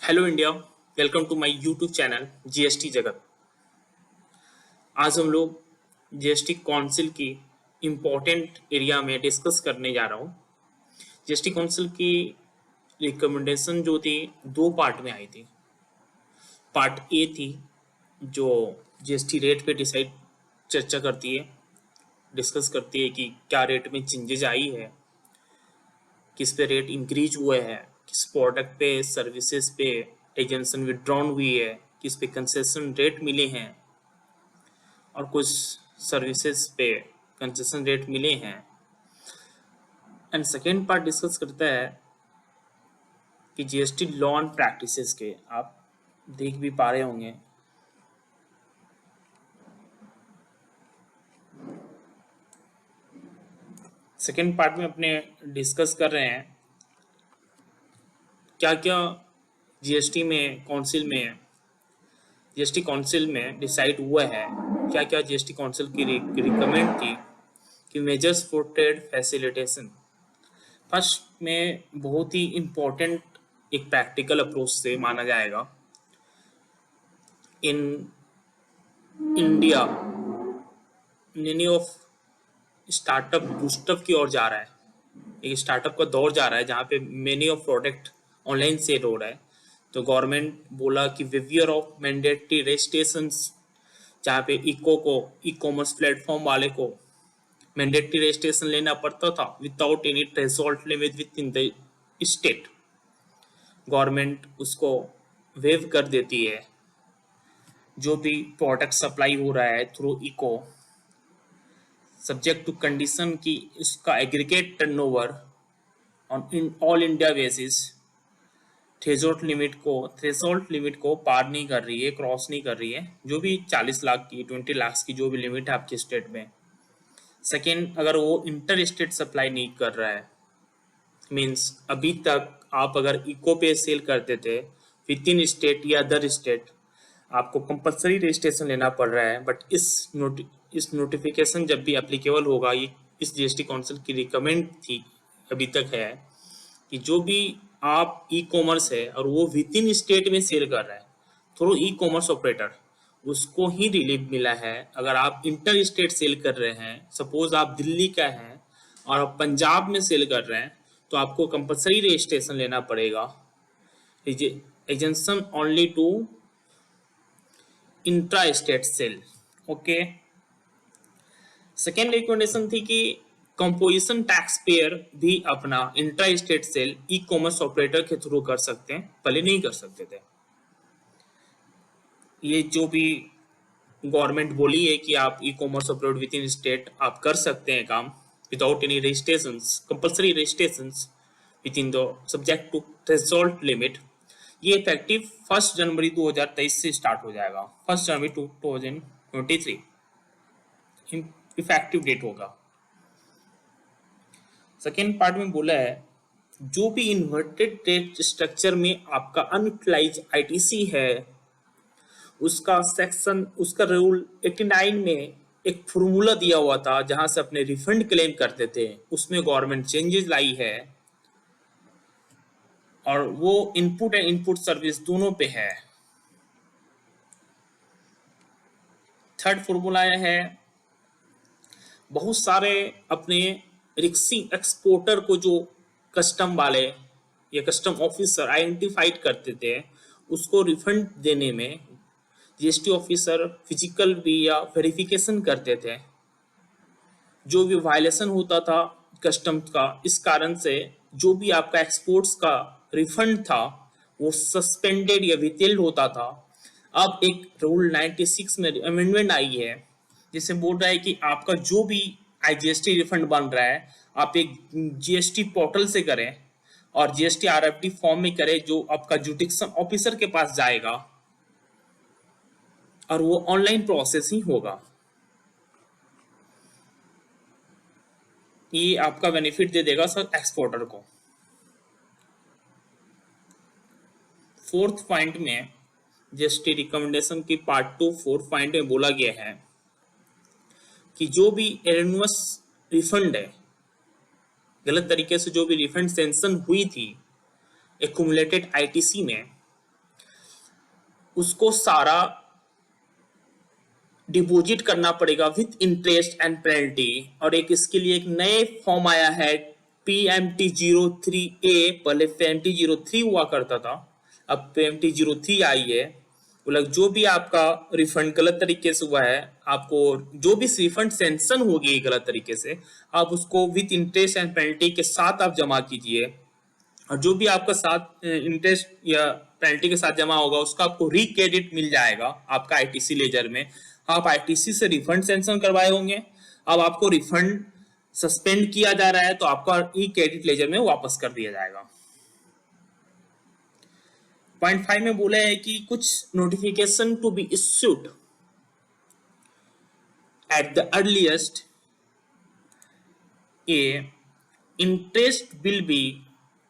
Hello India. Welcome to my YouTube channel GST Jagat. आज हम लोग जीएसटी काउंसिल की इम्पोर्टेंट एरिया में डिस्कस करने जा रहा हूँ। जीएसटी काउंसिल की रिकमेंडेशन जो थी दो पार्ट में आई थी। पार्ट ए थी जो जीएसटी रेट पे डिसाइड चर्चा करती है, डिस्कस करती है कि क्या रेट में चेंजेज आई है, किस पे रेट इंक्रीज हुए हैं, किस प्रोडक्ट पे सर्विसेज पे एजेंशन विड्रॉन हुई है, किस पे कंसेशन रेट मिले हैं और कुछ सर्विसेज पे कंसेशन रेट मिले हैं। एंड सेकेंड पार्ट डिस्कस करता है कि जीएसटी लॉ एंड प्रैक्टिसेस के, आप देख भी पा रहे होंगे सेकेंड पार्ट में अपने डिस्कस कर रहे हैं क्या क्या जीएसटी काउंसिल में डिसाइड हुआ है, क्या क्या जीएसटी काउंसिल की रिकमेंड थी कि measures for trade facilitation. First में बहुत ही इम्पोर्टेंट एक प्रैक्टिकल अप्रोच से माना जाएगा। In India money of startup boost up की ओर जा रहा है, एक स्टार्टअप का दौर जा रहा है जहाँ पे many of product online sale हो रहा है। तो गवर्नमेंट बोला कि वेवियर ऑफ मैंडेटरी रजिस्ट्रेशंस, जहाँ पे ई कॉमर्स प्लेटफॉर्म वाले को मैंडेटरी रजिस्ट्रेशन लेना पड़ता था without any threshold limit with in the state, government उसको वेव कर देती है। जो भी प्रोडक्ट सप्लाई हो रहा है through ECO, subject to condition की उसका aggregate turnover on in all India basis threshold limit को पार नहीं कर रही है, क्रॉस नहीं कर रही है। जो भी 40 लाख की 20 लाख की जो भी लिमिट है आपके स्टेट में। सेकेंड, अगर वो इंटर स्टेट सप्लाई नहीं कर रहा है, मीन्स अभी तक आप अगर इको पे सेल करते थे विद इन स्टेट या अदर स्टेट, आपको कंपलसरी रजिस्ट्रेशन लेना पड़ रहा है। बट इस नोटिफिकेशन जब भी एप्लीकेबल होगा, ये इस जीएसटी काउंसिल की रिकमेंड थी अभी तक है कि जो भी आप ई कॉमर्स है और वो विद इन स्टेट में सेल कर रहा है थ्रू ई कॉमर्स ऑपरेटर, उसको ही रिलीफ मिला है। अगर आप इंटर स्टेट सेल कर रहे हैं, सपोज आप दिल्ली का हैं और आप पंजाब में सेल कर रहे हैं, तो आपको कंपलसरी रजिस्ट्रेशन लेना पड़ेगा। Exemption only to intra state sale. Okay. Second recommendation थी कि कंपोजिशन टैक्स पेयर भी अपना intra state sale e commerce operator के थ्रू कर सकते हैं, पहले नहीं कर सकते थे। ये जो भी गवर्नमेंट बोली है कि आप e commerce operator within state आप कर सकते हैं काम without any registrations, compulsory registrations within the subject to threshold limit. ये इफेक्टिव 1 जनवरी 2023 से स्टार्ट हो जाएगा। 1 जनवरी 2023 इफेक्टिव डेट होगा। सेकेंड पार्ट में बोला है जो भी इन्वर्टेड रेट स्ट्रक्चर में आपका अनयूटिलाइज आईटीसी है, उसका रूल 89 में एक फॉर्मूला दिया हुआ था जहां से अपने रिफंड क्लेम करते थे, उसमें गवर्नमेंट चेंजेस लाई है और वो इनपुट एंड इनपुट सर्विस दोनों पे है। थर्ड फॉर्मूला है बहुत सारे अपने रिक्सी एक्सपोर्टर को जो कस्टम वाले या कस्टम ऑफिसर आइडेंटिफाइड करते थे, उसको रिफंड देने में जीएसटी ऑफिसर फिजिकल भी या वेरिफिकेशन करते थे। जो भी वायलेशन होता था कस्टम्स का, इस कारण से जो भी आपका एक्सपोर्ट्स का रिफंड था वो सस्पेंडेड या विथेल्ड होता था। अब एक रूल 96 में अमेंडमेंट आई है जिससे बोल रहा है कि आपका जो भी आईजीएसटी रिफंड बन रहा है आप एक जीएसटी पोर्टल से करें और जीएसटी आरएफटी फॉर्म में करें, जो आपका जुडिक्शन ऑफिसर के पास जाएगा और वो ऑनलाइन प्रोसेस ही होगा। ये आपका बेनिफिट दे देगा सर एक्सपोर्टर को। फोर्थ पॉइंट में जीएसटी रिकमेंडेशन की पार्ट 2 फोर्थ पॉइंट में बोला गया है कि जो भी एरनुअस रिफंड है, गलत तरीके से जो भी रिफंड सेंक्शन हुई थी एक्यूमुलेटेड आईटीसी में, उसको सारा डिपॉजिट करना पड़ेगा विथ इंटरेस्ट एंड पेनल्टी। और एक इसके लिए एक नए फॉर्म आया है PMT03A, पहले PMT03 हुआ करता था, अब PMT03 आई है। मतलब जो भी आपका रिफंड गलत तरीके से हुआ है, आपको जो भी रिफंड सेंक्शन होगी गलत तरीके से, आप उसको विथ इंटरेस्ट एंड पेनल्टी के साथ आप जमा कीजिए। और जो भी आपका साथ इंटरेस्ट या पेनल्टी के साथ जमा होगा उसका आपको रिक्रेडिट मिल जाएगा आपका आईटीसी लेजर में। आप आईटीसी से रिफंड सेंक्शन करवाए होंगे, अब आपको रिफंड सस्पेंड किया जा रहा है तो आपका ई क्रेडिट लेजर में वापस कर दिया जाएगा। पॉइंट 5 में बोला है कि कुछ notification to be issued at the earliest, a interest will be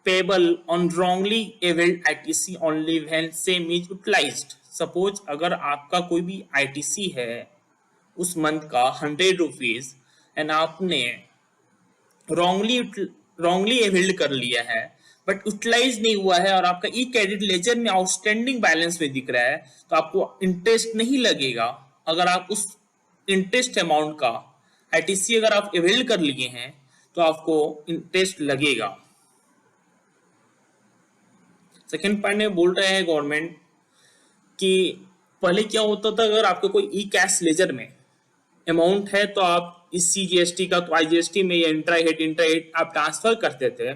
payable on wrongly availed ITC only when same is utilized। Suppose अगर आपका कोई भी ITC है उस मंथ का 100 रुपीज एंड आपने wrongly availed कर लिया है बट यूटिलाइज नहीं हुआ है और आपका ई क्रेडिट लेजर में आउटस्टैंडिंग बैलेंस में दिख रहा है, तो आपको इंटरेस्ट नहीं लगेगा। अगर आप उस इंटरेस्ट अमाउंट का ITC अगर आप अवेल कर लिए हैं तो आपको इंटरेस्ट लगेगा। सेकेंड पॉइंट में बोल रहे हैं गवर्नमेंट कि पहले क्या होता था, अगर आपको कोई ई कैश लेजर में अमाउंट है तो आप इस CGST का तो IGST में या इंट्रा-हेड आप ट्रांसफर करते थे।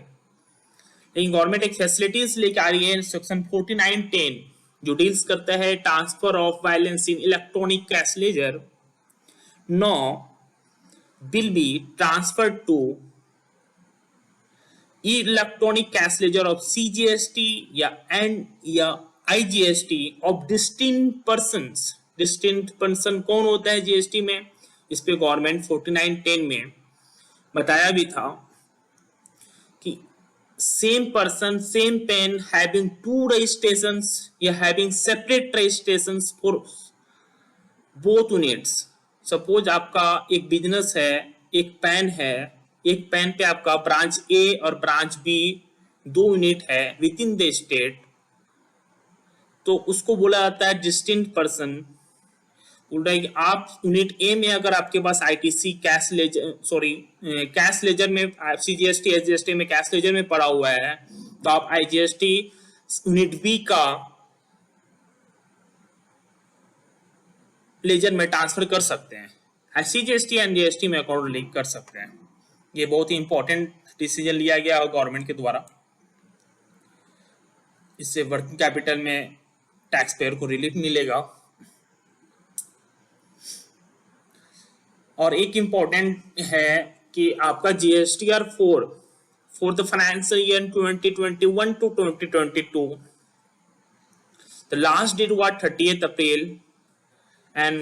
लेकिन गवर्नमेंट एक फैसिलिटीज लेके आ रही है सेक्शन 4910 जो डील्स करता है transfer of balance in electronic cash ledger no will be transferred to electronic cash ledger of CGST या IGST of distinct persons. Distinct person कौन होता है GST में, इस पे गवर्नमेंट 4910 में बताया भी था कि same person same PAN having two registrations या having separate registrations for both units. Suppose आपका एक बिजनेस है, एक पेन है, एक पेन पे आपका ब्रांच A और ब्रांच B 2 यूनिट है विद इन द स्टेट, तो उसको बोला जाता है डिस्टिंक्ट पर्सन। बोल रहा है कि आप यूनिट A में अगर आपके पास ITC कैश लेजर में CGST SGST में कैश लेजर में पड़ा हुआ है तो आप IGST यूनिट B का लेजर में ट्रांसफर कर सकते हैं, CGST एंड GST में अकाउंट लिंक कर सकते हैं। ये बहुत ही इंपॉर्टेंट डिसीजन लिया गया है गवर्नमेंट के द्वारा। इससे वर्किंग कैपिटल में टैक्स पेयर को रिलीफ मिलेगा। और एक इंपॉर्टेंट है कि आपका GSTR 4 for the financial year 2021 to 2022 the last date was 30th April and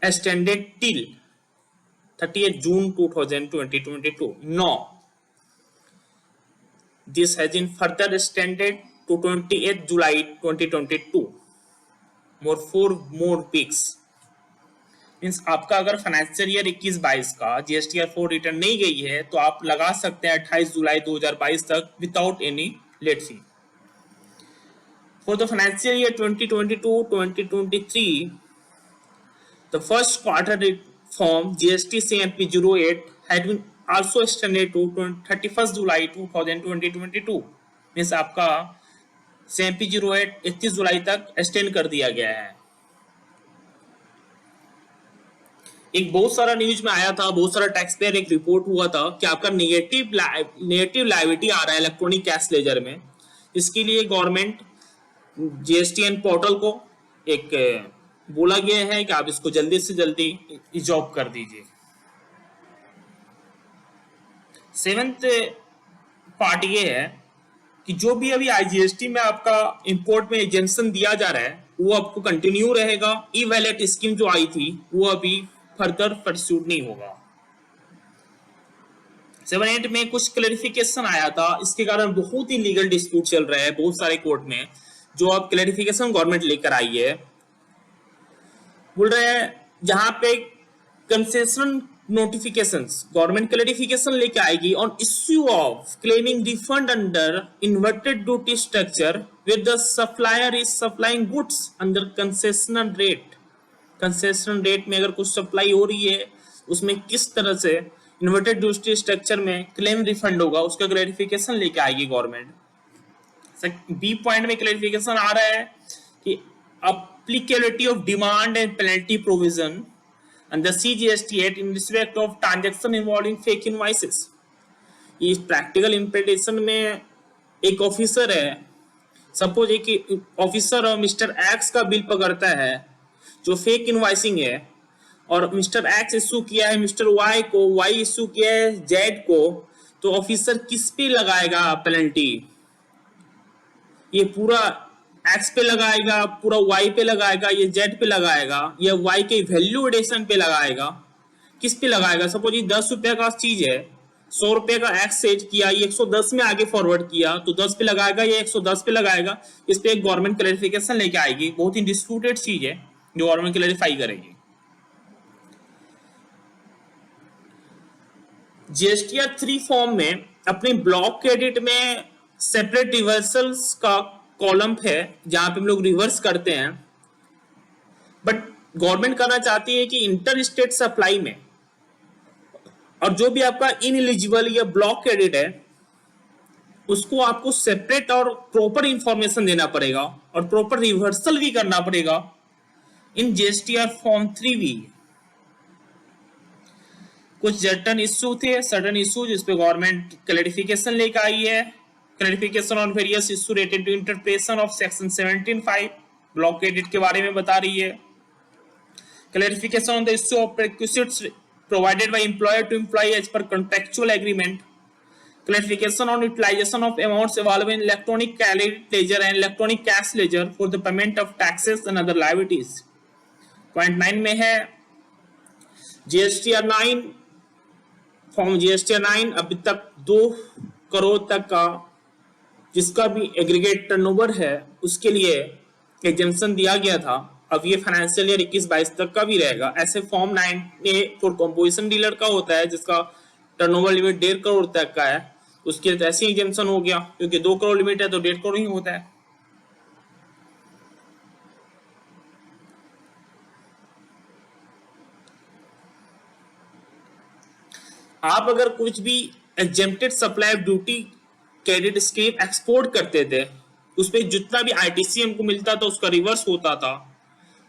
extended till 30th June 2022. No, this has been further extended to 28th July 2022, more 4 more weeks। Means आपका अगर financial year 21-22 का GSTR 4 return नहीं गई है तो आप लगा सकते हैं 28 जुलाई 2022 तक without any late fee. For the financial year 2022-2023 the first quarter form GST CMP 08 had been also extended to 31st July 2022। Means आपका CMP 08 31 जुलाई तक एक्सटेंड कर दिया गया है। एक बहुत सारा न्यूज में आया था, बहुत सारा टैक्स पेयर एक रिपोर्ट हुआ था कि आपका नेगेटिव लायबिलिटी आ रहा है इलेक्ट्रॉनिक कैश लेजर में। इसके लिए गवर्नमेंट GSTN पोर्टल को एक बोला गया है कि आप इसको जल्दी से जल्दी जॉब कर दीजिए। 7th पार्ट ये है कि जो भी अभी IGST में आपका इंपोर्ट में एजेंशन दिया जा रहा है वो आपको कंटिन्यू रहेगा। ई वैलेट स्कीम जो आई थी वो अभी फर्दर परस्यूट नहीं होगा। 7-8 में कुछ क्लैरिफिकेशन आया था, इसके कारण बहुत ही लीगल डिस्प्यूट चल रहा है बहुत सारे कोर्ट में, जो अब क्लैरिफिकेशन गवर्नमेंट लेकर आई है। बोल रहे हैं जहां पे कंसेशन नोटिफिकेशंस गवर्नमेंट क्लैरिफिकेशन लेके आएगी on issue of claiming refund under inverted duty structure where the supplier is supplying goods under concessional rate. Concession rate में अगर कुछ सप्लाई हो रही है उसमें किस तरह से इन्वर्टेड ड्यूटी स्ट्रक्चर में क्लेम रिफंड होगा उसका क्लैरिफिकेशन लेके आएगी गवर्नमेंट। बी पॉइंट में क्लैरिफिकेशन आ रहा है कि applicability of demand and penalty provision under CGST Act in respect of transaction involving fake invoices। इस प्रैक्टिकल इम्प्लीमेंटेशन में एक ऑफिसर है, सपोज एक ऑफिसर मिस्टर एक्स का बिल पकड़ता है जो फेक इनवॉइसिंग है, और मिस्टर एक्स इशू किया है मिस्टर वाई को, वाई इशू किया है जेड को, तो ऑफिसर किस पे लगाएगा पेनल्टी? ये पूरा एक्स पे लगाएगा, पूरा वाई पे लगाएगा, ये जेड पे लगाएगा, या वाई के वैल्यू एडिशन पे लगाएगा? किस पे लगाएगा? सपोज ये 10 रुपए का चीज है, 100 रुपए का एक्स सेट किया, ये 110 में आगे फॉरवर्ड किया, तो 10 पे लगाएगा या 110 पे लगाएगा? इस पे एक गवर्नमेंट क्लैरिफिकेशन लेके आएगी। बहुत ही डिस्प्यूटेड चीज है जो गवर्नमेंट क्लैरिफाई करेगी। जीएसटीआर 3 फॉर्म में अपने ब्लॉक क्रेडिट में सेपरेट रिवर्सल्स का कॉलम है जहां पे हम लोग रिवर्स करते हैं, बट गवर्नमेंट करना चाहती है कि इंटर स्टेट सप्लाई में और जो भी आपका इनएलिजिबल या ब्लॉक क्रेडिट है उसको आपको सेपरेट और प्रॉपर इंफॉर्मेशन देना पड़ेगा और प्रॉपर रिवर्सल भी करना पड़ेगा इन जीएसटीआर फॉर्म 3V। कुछ सर्टन इश्यू थे, सर्टन इश्यू जिस पे गवर्नमेंट क्लैरिफिकेशन लेकर आई है। Clarification on various issue related to interpretation of section 17(5) block credit के बारे में बता रही है। Clarification on the issue of perquisites provided by employer to employee as per contractual agreement. Clarification on utilization of amounts available in electronic ledger and electronic cash ledger for the payment of taxes and other liabilities। Point 9 में है GSTR 9 form GSTR 9 अभी तक 2 करोड़ तक का जिसका भी aggregate turnover है उसके लिए एग्जेम्पशन दिया गया था। अब ये फाइनेंशियल ईयर 21-22 तक का भी रहेगा। ऐसे form 9A for composition dealer का होता है जिसका टर्नओवर लिमिट 1.5 करोड़ तक का है, उसके लिए ऐसे एग्जेम्पशन हो गया क्योंकि 2 करोड़ लिमिट है तो 1.5 करोड़ ही होता है। आप अगर कुछ भी exempted supply of duty credit scheme export करते थे उस पर जितना भी आईटीसी हमको मिलता था उसका रिवर्स होता था।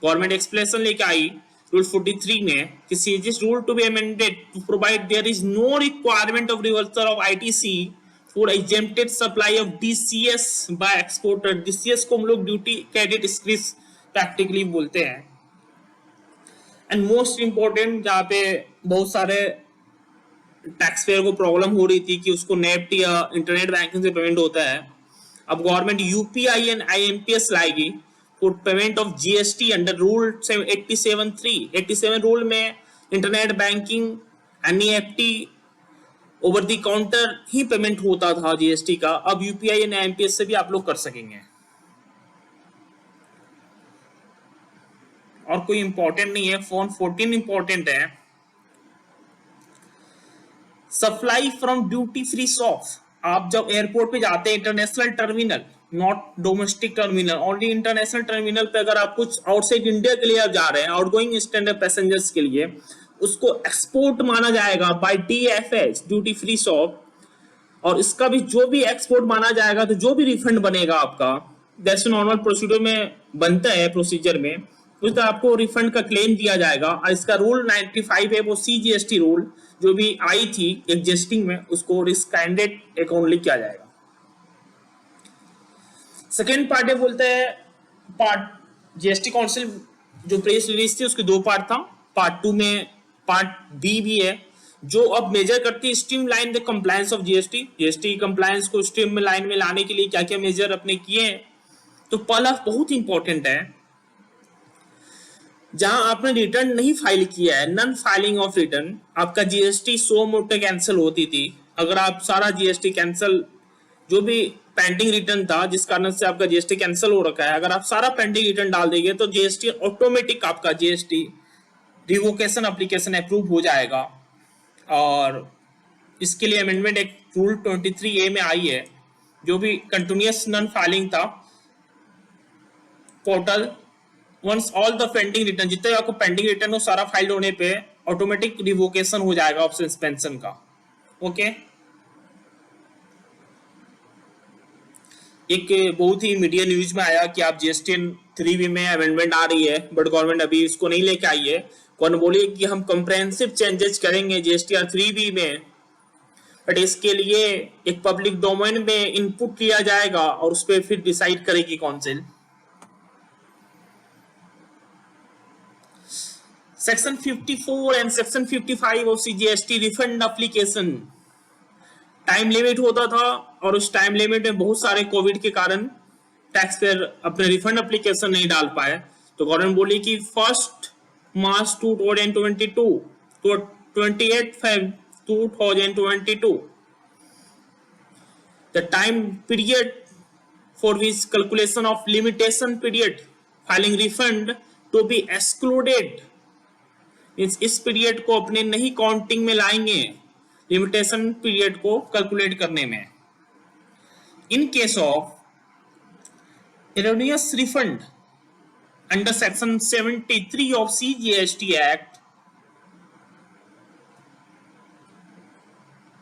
गवर्नमेंट एक्सप्लेनेशन लेके आई रूल 43 में कि CGS rule to be amended to provide there is no requirement of reversal of ITC for exempted supply of DCS by exporter. DCS को हम लोग ड्यूटी क्रेडिट स्कीम प्रैक्टिकली बोलते हैं। And most important जहाँ पे बहुत सारे टैक्स पेयर को प्रॉब्लम हो रही थी कि उसको नेफ्ट या इंटरनेट बैंकिंग से पेमेंट होता है, अब गवर्नमेंट यूपीआई एंड आईएमपीएस लाएगी for payment of GST under rule 87 rule में internet banking NEFT over the counter ही पेमेंट होता था जीएसटी का। अब यूपीआई एंड आईएमपीएस से भी आप लोग कर सकेंगे। और कोई इंपॉर्टेंट नहीं है, फॉर्म 14 इंपॉर्टेंट है। Supply from duty free shop. आप जब एयरपोर्ट पे जाते हैं international terminal, not domestic terminal, only international terminal पे अगर आप कुछ आउटसाइड इंडिया के लिए जा रहे हैं आउटगोइंग स्टैंडर्ड पैसेंजर्स के लिए, उसको एक्सपोर्ट माना जाएगा बाय डीएफएच ड्यूटी फ्री शॉप। और इसका भी जो भी एक्सपोर्ट माना जाएगा तो जो भी रिफंड बनेगा आपका दैट्स नॉर्मल प्रोसीजर में बनता है, प्रोसीजर में उस तरह आपको रिफंड का क्लेम दिया जाएगा। और इसका रूल 95 है, वो सीजीएसटी रूल जो भी आई थी एग्जिस्टिंग में उसको रिस्क काइंडेड अकाउंटली किया जाएगा। सेकेंड पार्ट है, बोलते हैं पार्ट जीएसटी काउंसिल जो प्रेस रिलीज थी उसके 2 पार्ट था। पार्ट 2 में पार्ट बी भी है जो अब मेजर करती है streamline the compliance of GST. GST compliance को स्ट्रीम लाइन में लाने के लिए क्या क्या मेजर अपने किए हैं। तो पहला बहुत इंपॉर्टेंट है, जहां आपने रिटर्न नहीं फाइल किया है, नन फाइलिंग ऑफ रिटर्न, आपका जीएसटी सो मोटे कैंसिल होती थी। अगर आप सारा जीएसटी कैंसिल, जो भी पेंडिंग रिटर्न था जिस कारण से आपका जीएसटी कैंसिल हो रखा है, अगर आप सारा पेंडिंग रिटर्न डाल देंगे तो जीएसटी ऑटोमेटिक आपका जीएसटी रिवोकेशन एप्लीकेशन अप्रूव हो जाएगा। और इसके लिए अमेंडमेंट एक रूल 23A में आई है, जो भी कंटिन्यूअस नन फाइलिंग था portal once all the pending return, जितने आपको पेंडिंग रिटर्न हो सारा फाइल होने पे ऑटोमेटिक रिवोकेशन हो जाएगा ऑफ सस्पेंशन का। ओके, एक बहुत ही मीडिया न्यूज में आया कि आप जीएसटी 3B में अमेंडमेंट आ रही है, बट गवर्नमेंट अभी इसको नहीं लेके आई है। कौन बोली कि हम कंप्रेहेंसिव चेंजेस करेंगे जीएसटी 3B में, बट इसके लिए एक पब्लिक डोमेन में इनपुट लिया जाएगा और उस पर फिर डिसाइड करेगी council. Section 54 and section 55 of GST refund application time limit होता था, और उस टाइम लिमिट में बहुत सारे कोविड के कारण टैक्स पेयर अपने रिफंड एप्लीकेशन नहीं डाल पाए, तो गवर्नमेंट बोली कि 1 मार्च 2022 to 28 Feb 2022 the time period for which calculation of limitation period filing refund to be excluded, इस पीरियड को अपने नहीं काउंटिंग में लाएंगे लिमिटेशन पीरियड को कैलकुलेट करने में। In case of erroneous refund under section 73 of CGST Act,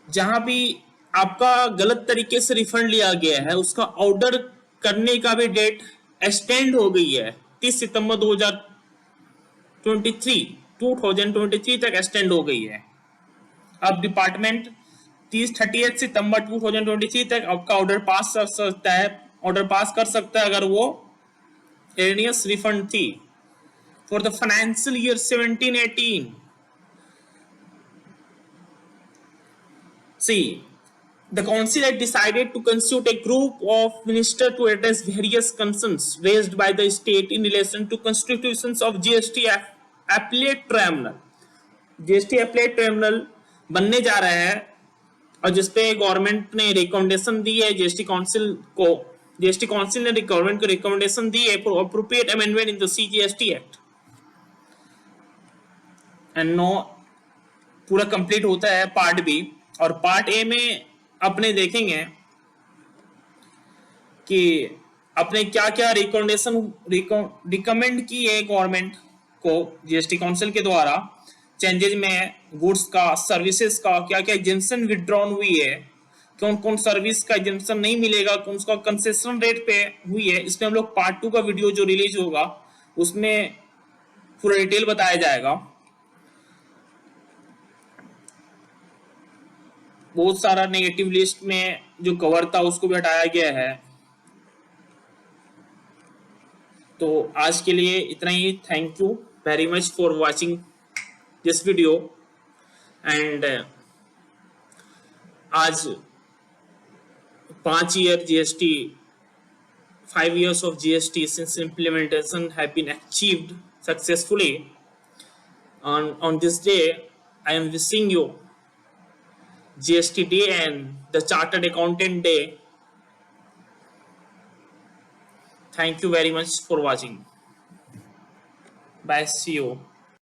जहां भी आपका गलत तरीके से रिफंड लिया गया है उसका ऑर्डर करने का भी डेट एक्सटेंड हो गई है, 30 सितंबर 2023 तक एक्सटेंड हो गई है। अब डिपार्टमेंट 30 सितंबर 2023 तक आपका ऑर्डर पास कर सकता है अगर वो एरियस रिफंड थी for the financial year 17-18। See, the council had decided to constitute a group of ministers to address various concerns raised by the state in relation to constitutions of GST appellate tribunal। GST appellate tribunal बनने जा रहा है और जिसपे government ने recommendation दी है GST council को। जीएसटी काउंसिल ने गवर्नमेंट को रिकमेंडेशन दी है for appropriate amendment in the CGST act, and no पूरा कंप्लीट होता है पार्ट बी। और पार्ट ए में अपने देखेंगे कि अपने क्या क्या रिकमेंड की है गवर्नमेंट को जीएसटी काउंसिल के द्वारा चेंजेस में, गुड्स का, सर्विसेज का क्या क्या एग्जेम्पशन विड्रॉन हुई है, कौन कौन सर्विस का एग्जेम्पशन नहीं मिलेगा, कौन सा कंसेशन रेट पे हुई है। इसमें हम लोग पार्ट 2 का वीडियो जो रिलीज होगा उसमें पूरा डिटेल बताया जाएगा। बहुत सारा नेगेटिव लिस्ट में जो कवर था उसको भी हटाया गया है। तो आज के लिए इतना ही। Thank you very much for watching this video. And आज 5 year GST, 5 years of GST since implementation have been achieved successfully. On this day, I am wishing you GST Day and the Chartered Accountant Day. Thank you very much for watching. Bye. See you.